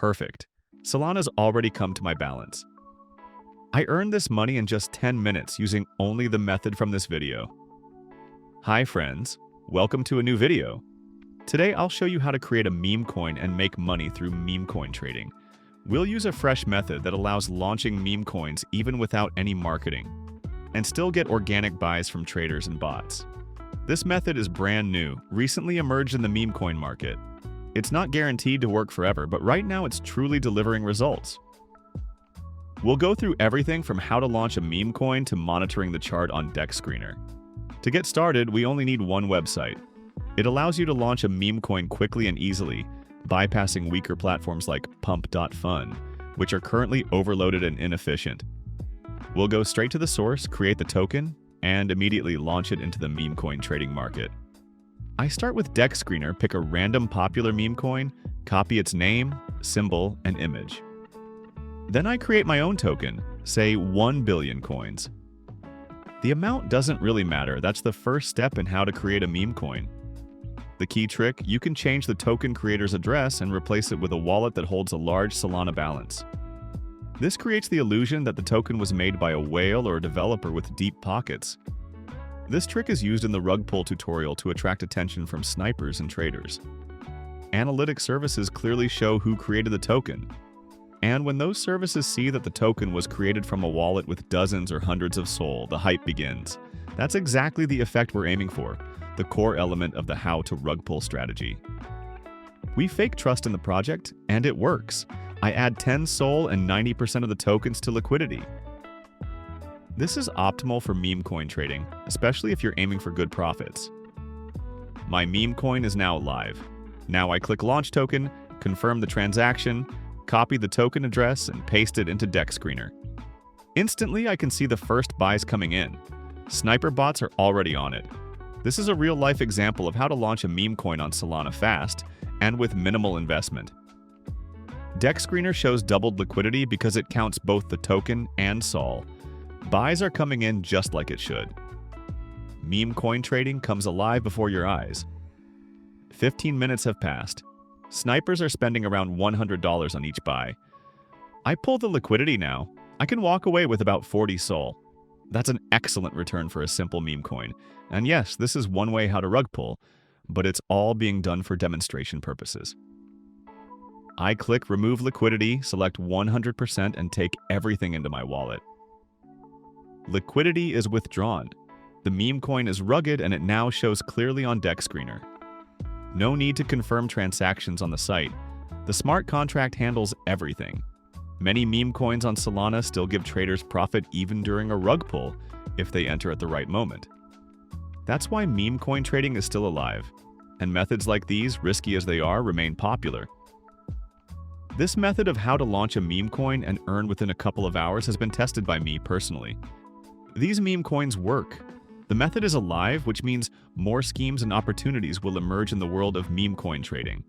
Perfect. Solana's already come to my balance. I earned this money in just 10 minutes using only the method from this video. Hi friends, welcome to a new video. Today I'll show you how to create a meme coin and make money through meme coin trading. We'll use a fresh method that allows launching meme coins even without any marketing, and still get organic buys from traders and bots. This method is brand new, recently emerged in the meme coin market. It's not guaranteed to work forever, but right now it's truly delivering results. We'll go through everything from how to launch a meme coin to monitoring the chart on DEX Screener. To get started, we only need one website. It allows you to launch a meme coin quickly and easily, bypassing weaker platforms like pump.fun, which are currently overloaded and inefficient. We'll go straight to the source, create the token, and immediately launch it into the meme coin trading market. I start with DEX Screener, pick a random popular meme coin, copy its name, symbol, and image. Then I create my own token, say 1 billion coins. The amount doesn't really matter, that's the first step in how to create a meme coin. The key trick, you can change the token creator's address and replace it with a wallet that holds a large Solana balance. This creates the illusion that the token was made by a whale or a developer with deep pockets. This trick is used in the rug pull tutorial to attract attention from snipers and traders. Analytic services clearly show who created the token. And when those services see that the token was created from a wallet with dozens or hundreds of SOL, the hype begins. That's exactly the effect we're aiming for, the core element of the how to rug pull strategy. We fake trust in the project, and it works. I add 10 SOL and 90% of the tokens to liquidity. This is optimal for meme coin trading, especially if you're aiming for good profits. My meme coin is now live. Now I click Launch Token, confirm the transaction, copy the token address, and paste it into DEX Screener. Instantly, I can see the first buys coming in. Sniper bots are already on it. This is a real-life example of how to launch a meme coin on Solana fast and with minimal investment. DEX Screener shows doubled liquidity because it counts both the token and SOL. Buys are coming in just like it should. Meme coin trading comes alive before your eyes. 15 minutes have passed. Snipers are spending around $100 on each buy. I pull the liquidity now. I can walk away with about 40 SOL. That's an excellent return for a simple meme coin. And yes, this is one way how to rug pull, but it's all being done for demonstration purposes. I click Remove Liquidity, select 100%, and take everything into my wallet. Liquidity is withdrawn. The meme coin is rugged and it now shows clearly on DEX Screener. No need to confirm transactions on the site. The smart contract handles everything. Many meme coins on Solana still give traders profit even during a rug pull if they enter at the right moment. That's why meme coin trading is still alive, and methods like these, risky as they are, remain popular. This method of how to launch a meme coin and earn within a couple of hours has been tested by me personally. These meme coins work. The method is alive, which means more schemes and opportunities will emerge in the world of meme coin trading.